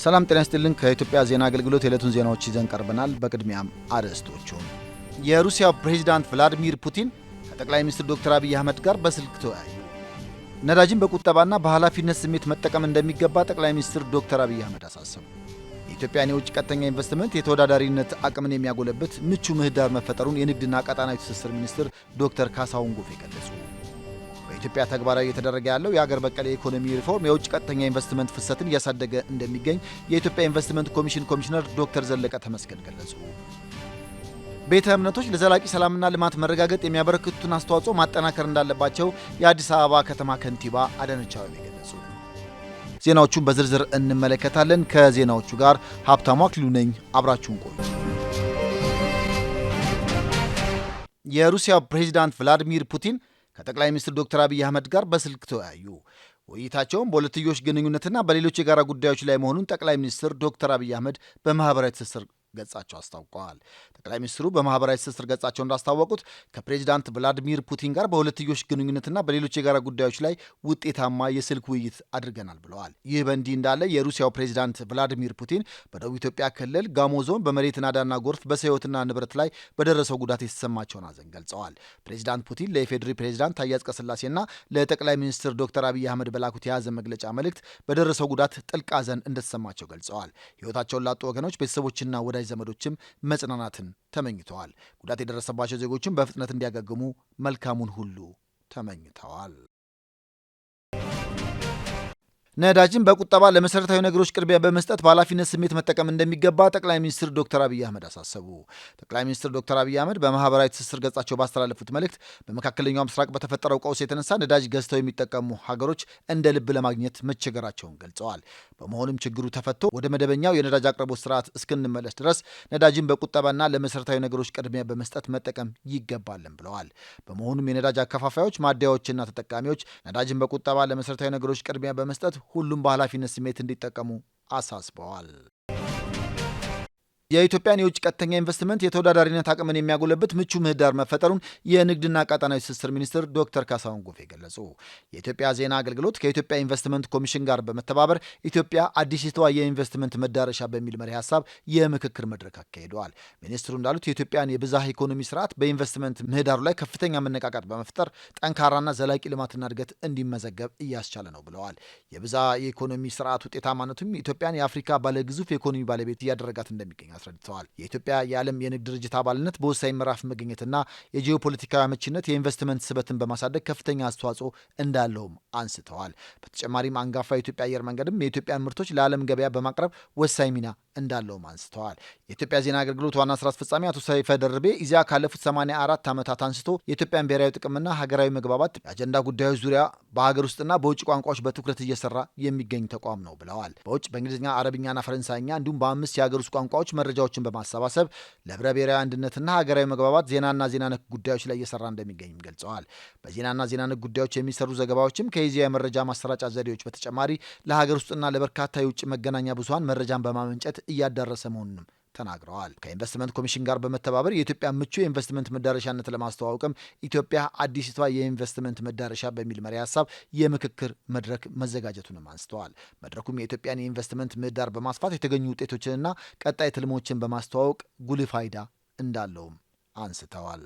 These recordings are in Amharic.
ሰላም ጤና ይስጥልን። ከኢትዮጵያ ዜና አገልግሎት የዕለቱን ዜናዎች ይዘን ቀርበናል። በቅድሚያም አርዕስቶቹ። የሩሲያ ፕሬዝዳንት ቭላዲሚር ፑቲን ከጠቅላይ ሚኒስትር ዶክተር አብይ አህመድ ጋር በስልክ ተወያዩ። ነዳጅን በቁጠባና በኃላፊነት ስሜት መጠቀም እንደሚገባ ጠቅላይ ሚኒስትር ዶክተር አብይ አህመድ አሳሰቡ። የኢትዮጵያን የውጭ ቀጥተኛ ኢንቨስትመንት የተወዳዳሪነት አቅምን የሚያጎለብት ምቹ ምህዳር መፈጠሩን የንግድና ቀጣናዊ ትስስር ሚኒስትር ዶክተር ካሳሁን ጎፌ ገለጹ። በኢትዮጵያ ተግባራዊ እየተደረገ ያለው የአገር በቀል የኢኮኖሚ ሪፎርም የውጭ ቀጥተኛ ኢንቨስትመንት ፍሰትን እያሳደገ እንደሚገኝ የኢትዮጵያ ኢንቨስትመንት ኮሚሽን ኮሚሽነር ዶክተር ዘለቀ ተመስገን ገለጹ። ቤተ እምነቶች ለዘላቂ ሰላምና ልማት መረጋገጥ የሚያበረክቱትን አስተዋጽኦ ማጠናከር እንዳለባቸው የአዲስ አበባ ከተማ ከንቲባ አዳነች አቤቤ ገለጹ። ዜናዎቹን በዝርዝር እንመለከታለን። ከዜናዎቹ ጋር ሀብታሙ አክሊሉ ነኝ። አብራችሁን ቆዩ። የሩሲያ ፕሬዝዳንት ቭላዲሚር ፑቲን ከጠቅላይ ሚኒስትር ዶክተር አብይ አህመድ ጋር በስልክ ተወያዩ። ውይይታቸውም በሁለትዮሽ ግንኙነትና በሌሎች የጋራ ጉዳዮች ላይ መሆኑን ጠቅላይ ሚኒስትር ዶክተር አብይ አህመድ በማህበራዊ ትስስር ገጻቸው አስታውቀዋል። ጠቅላይ ሚኒስትሩ በማህበራዊ ትስስር ገጻቸው እንዳስታወቁት ከፕሬዚዳንት ቭላዲሚር ፑቲን ጋር በሁለትዮሽ ግንኙነትና በሌሎች የጋራ ጉዳዮች ላይ ውጤታማ የስልክ ውይይት አድርገናል ብለዋል። ይህ በእንዲህ እንዳለ የሩሲያው ፕሬዚዳንት ቭላዲሚር ፑቲን በደቡብ ኢትዮጵያ ክልል ጋሞ ዞን በመሬት ናዳና ጎርፍ በሰው ሕይወትና ንብረት ላይ በደረሰው ጉዳት የተሰማቸውን ሐዘን ገልጸዋል። ፕሬዚዳንት ፑቲን ለኢፌዴሪ ፕሬዚዳንት ታዬ አጽቀሥላሴና ለጠቅላይ ሚኒስትር ዶክተር አብይ አህመድ በላኩት የያዘ መግለጫ መልእክት በደረሰው ጉዳት ጥልቅ ሐዘን እንደተሰማቸው ገልጸዋል። ሕይወታቸውን ላጡ ወገኖች ቤተሰቦችና ወዳጅ ዘመዶችም መጽናናትን ተመኝተዋል። ጉዳት የደረሰባቸው ዜጎችም በፍጥነት እንዲያገግሙ መልካሙን ሁሉ ተመኝተዋል። ነዳጅን በቁጠባ ለመሰረታዊ ነገሮች ቅድሚያ በመስጠት በኃላፊነት ስሜት መጠቀም እንደሚገባ ጠቅላይ ሚኒስትር ዶክተር አብይ አህመድ አሳሰቡ። ጠቅላይ ሚኒስትር ዶክተር አብይ አህመድ በማህበራዊ ትስስር ገጻቸው ባስተላለፉት መልእክት በመካከለኛው ምስራቅ በተፈጠረው ቀውስ የተነሳ ነዳጅ ገዝተው የሚጠቀሙ ሀገሮች እንደ ልብ ለማግኘት መቸገራቸውን ገልጸዋል። በመሆኑም ችግሩ ተፈቶ ወደ መደበኛው የነዳጅ አቅርቦት ስርዓት እስክንመለስ ድረስ ነዳጅን በቁጠባና ለመሰረታዊ ነገሮች ቅድሚያ በመስጠት መጠቀም ይገባልን ብለዋል። በመሆኑም የነዳጅ አከፋፋዮች፣ ማደያዎችና ተጠቃሚዎች ነዳጅን በቁጠባ ለመሰረታዊ ነገሮች ቅድሚያ በመስጠት ሁሉም በኃላፊነት ስሜት እንዲጠቀሙ አሳስበዋል። የኢትዮጵያን የውጭ ቀጥተኛ ኢንቨስትመንት የተወዳዳሪነት አቅምን የሚያጎለብት ምቹ ምህዳር መፈጠሩን የንግድና ቀጣናዊ ትስስር ሚኒስትር ዶክተር ካሳሁን ጎፌ ገለጹ። የኢትዮጵያ ዜና አገልግሎት ከኢትዮጵያ ኢንቨስትመንት ኮሚሽን ጋር በመተባበር ኢትዮጵያ አዲሲቷ የኢንቨስትመንት መዳረሻ በሚል መሪ ሀሳብ የምክክር መድረክ አካሂደዋል። ሚኒስትሩ እንዳሉት የኢትዮጵያን የብዝሃ ኢኮኖሚ ስርዓት በኢንቨስትመንት ምህዳሩ ላይ ከፍተኛ መነቃቃት በመፍጠር ጠንካራና ዘላቂ ልማትና እድገት እንዲመዘገብ እያስቻለ ነው ብለዋል። የብዝሃ የኢኮኖሚ ስርዓት ውጤታማነቱም ኢትዮጵያን የአፍሪካ ባለግዙፍ የኢኮኖሚ ባለቤት እያደረጋት እንደሚገኝ አስረድተዋል። የኢትዮጵያ የዓለም የንግድ ድርጅት አባልነት በወሳኝ ምዕራፍ መገኘትና የጂኦፖለቲካዊ አመቺነት የኢንቨስትመንት ስበትን በማሳደግ ከፍተኛ አስተዋጽኦ እንዳለውም አንስተዋል። በተጨማሪም አንጋፋ የኢትዮጵያ አየር መንገድም የኢትዮጵያን ምርቶች ለዓለም ገበያ በማቅረብ ወሳኝ ሚና እንዳለውም አንስተዋል። የኢትዮጵያ ዜና አገልግሎት ዋና ስራ አስፈጻሚ አቶ ሰይፈ ደርቤ ኢዜአ ካለፉት 84 ዓመታት አንስቶ የኢትዮጵያን ብሔራዊ ጥቅምና ሀገራዊ መግባባት የአጀንዳ ጉዳዮች ዙሪያ በሀገር ውስጥና በውጭ ቋንቋዎች በትኩረት እየሰራ የሚገኝ ተቋም ነው ብለዋል። በውጭ በእንግሊዝኛ፣ አረብኛና ፈረንሳይኛ እንዲሁም በ5 የሀገር ውስጥ ቋንቋዎች መረጃዎችን በማሰባሰብ ለህብረ ብሔራዊ አንድነትና ሀገራዊ መግባባት ዜናና ዜና ነክ ጉዳዮች ላይ እየሰራ እንደሚገኝም ገልጸዋል። በዜናና ዜና ነክ ጉዳዮች የሚሰሩ ዘገባዎችም ከኢዜአ የመረጃ ማሰራጫ ዘዴዎች በተጨማሪ ለሀገር ውስጥና ለበርካታ የውጭ መገናኛ ብዙሃን መረጃን በማመንጨት እያዳረሰ መሆኑንም ተናግረዋል። ከኢንቨስትመንት ኮሚሽን ጋር በመተባበር የኢትዮጵያ ምቹ የኢንቨስትመንት መዳረሻነት ለማስተዋወቅም ኢትዮጵያ አዲሲቷ የኢንቨስትመንት መዳረሻ በሚል መሪ ሀሳብ የምክክር መድረክ መዘጋጀቱንም አንስተዋል። መድረኩም የኢትዮጵያን የኢንቨስትመንት ምህዳር በማስፋት የተገኙ ውጤቶችንና ቀጣይ ትልሞችን በማስተዋወቅ ጉልህ ፋይዳ እንዳለውም አንስተዋል።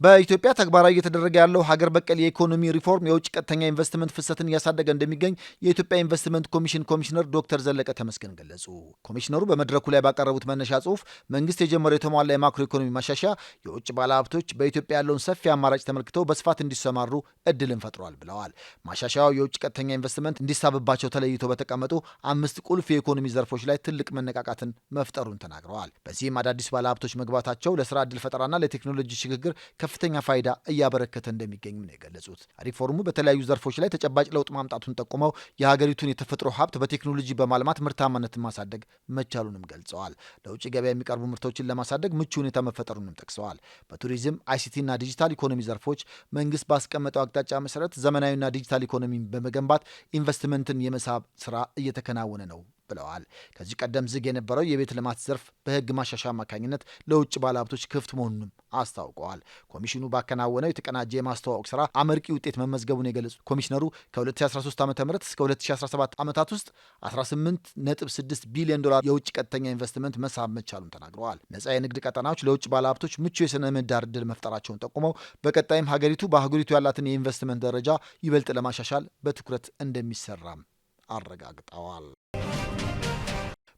በኢትዮጵያ ተግባራዊ እየተደረገ ያለው ሀገር በቀል የኢኮኖሚ ሪፎርም የውጭ ቀጥተኛ ኢንቨስትመንት ፍሰትን እያሳደገ እንደሚገኝ የኢትዮጵያ ኢንቨስትመንት ኮሚሽን ኮሚሽነር ዶክተር ዘለቀ ተመስገን ገለጹ። ኮሚሽነሩ በመድረኩ ላይ ባቀረቡት መነሻ ጽሑፍ መንግስት የጀመረው የተሟላ የማክሮ ኢኮኖሚ ማሻሻያ የውጭ ባለሀብቶች በኢትዮጵያ ያለውን ሰፊ አማራጭ ተመልክተው በስፋት እንዲሰማሩ እድልን ፈጥሯል ብለዋል። ማሻሻያው የውጭ ቀጥተኛ ኢንቨስትመንት እንዲሳብባቸው ተለይቶ በተቀመጡ 5 ቁልፍ የኢኮኖሚ ዘርፎች ላይ ትልቅ መነቃቃትን መፍጠሩን ተናግረዋል። በዚህም አዳዲስ ባለሀብቶች መግባታቸው ለስራ እድል ፈጠራና ለቴክኖሎጂ ሽግግር ከፍተኛ ፋይዳ እያበረከተ እንደሚገኝም ነው የገለጹት። ሪፎርሙ በተለያዩ ዘርፎች ላይ ተጨባጭ ለውጥ ማምጣቱን ጠቁመው የሀገሪቱን የተፈጥሮ ሀብት በቴክኖሎጂ በማልማት ምርታማነትን ማሳደግ መቻሉንም ገልጸዋል። ለውጭ ገበያ የሚቀርቡ ምርቶችን ለማሳደግ ምቹ ሁኔታ መፈጠሩንም ጠቅሰዋል። በቱሪዝም፣ አይሲቲና ዲጂታል ኢኮኖሚ ዘርፎች መንግስት ባስቀመጠው አቅጣጫ መሰረት ዘመናዊና ዲጂታል ኢኮኖሚን በመገንባት ኢንቨስትመንትን የመሳብ ስራ እየተከናወነ ነው ብለዋል። ከዚህ ቀደም ዝግ የነበረው የቤት ልማት ዘርፍ በሕግ ማሻሻያ አማካኝነት ለውጭ ባለሀብቶች ክፍት መሆኑንም አስታውቀዋል። ኮሚሽኑ ባከናወነው የተቀናጀ የማስተዋወቅ ስራ አመርቂ ውጤት መመዝገቡን የገለጹት ኮሚሽነሩ ከ2013 ዓ.ም እስከ 2017 ዓመታት ውስጥ 18.6 ቢሊዮን ዶላር የውጭ ቀጥተኛ ኢንቨስትመንት መሳብ መቻሉን ተናግረዋል። ነጻ የንግድ ቀጠናዎች ለውጭ ባለሀብቶች ምቹ የሥነ ምህዳር ዕድል መፍጠራቸውን ጠቁመው በቀጣይም ሀገሪቱ በአህጉሪቱ ያላትን የኢንቨስትመንት ደረጃ ይበልጥ ለማሻሻል በትኩረት እንደሚሰራም አረጋግጠዋል።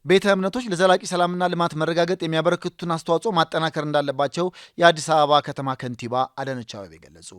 ቤተ እምነቶች ለዘላቂ ሰላምና ልማት መረጋገጥ የሚያበረክቱትን አስተዋጽኦ ማጠናከር እንዳለባቸው የአዲስ አበባ ከተማ ከንቲባ አዳነች አቤቤ ገለጹ።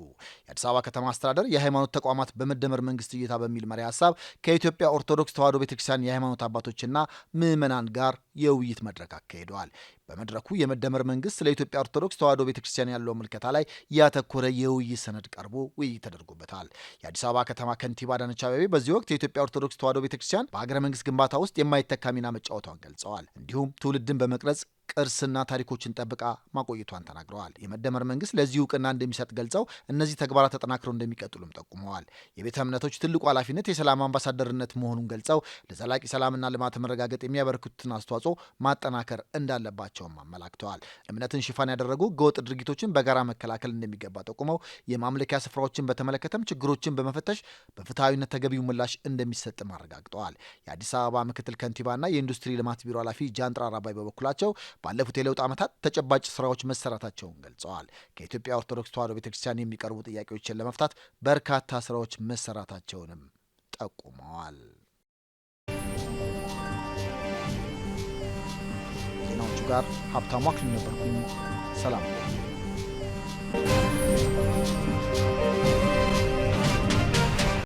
የአዲስ አበባ ከተማ አስተዳደር የሃይማኖት ተቋማት በመደመር መንግስት እይታ በሚል መሪ ሀሳብ ከኢትዮጵያ ኦርቶዶክስ ተዋሕዶ ቤተክርስቲያን የሃይማኖት አባቶችና ምዕመናን ጋር የውይይት መድረክ አካሂደዋል። በመድረኩ የመደመር መንግስት ለኢትዮጵያ ኦርቶዶክስ ተዋሕዶ ቤተክርስቲያን ያለው ምልከታ ላይ ያተኮረ የውይይት ሰነድ ቀርቦ ውይይት ተደርጎበታል። የአዲስ አበባ ከተማ ከንቲባ አዳነች አቤቤ በዚህ ወቅት የኢትዮጵያ ኦርቶዶክስ ተዋሕዶ ቤተክርስቲያን በሀገረ መንግስት ግንባታ ውስጥ የማይተካ ሚና መጫወቷን ገልጸዋል። እንዲሁም ትውልድን በመቅረጽ ቅርስና ታሪኮችን ጠብቃ ማቆየቷን ተናግረዋል። የመደመር መንግስት ለዚህ እውቅና እንደሚሰጥ ገልጸው እነዚህ ተግባራት ተጠናክረው እንደሚቀጥሉም ጠቁመዋል። የቤተ እምነቶች ትልቁ ኃላፊነት የሰላም አምባሳደርነት መሆኑን ገልጸው ለዘላቂ ሰላምና ልማት መረጋገጥ የሚያበረክቱትን አስተዋጽኦ ማጠናከር እንዳለባቸውም አመላክተዋል። እምነትን ሽፋን ያደረጉ ህገወጥ ድርጊቶችን በጋራ መከላከል እንደሚገባ ጠቁመው የማምለኪያ ስፍራዎችን በተመለከተም ችግሮችን በመፈተሽ በፍትሐዊነት ተገቢው ምላሽ እንደሚሰጥም አረጋግጠዋል። የአዲስ አበባ ምክትል ከንቲባና የኢንዱስትሪ ልማት ቢሮ ኃላፊ ጃንጥራር አባይ በበኩላቸው ባለፉት የለውጥ ዓመታት ተጨባጭ ስራዎች መሰራታቸውን ገልጸዋል። ከኢትዮጵያ ኦርቶዶክስ ተዋሕዶ ቤተክርስቲያን የሚቀርቡ ጥያቄዎችን ለመፍታት በርካታ ስራዎች መሰራታቸውንም ጠቁመዋል። ዜናዎቹ ጋር ሀብታሙ አክሊሉ ነበርኩኝ። ሰላም።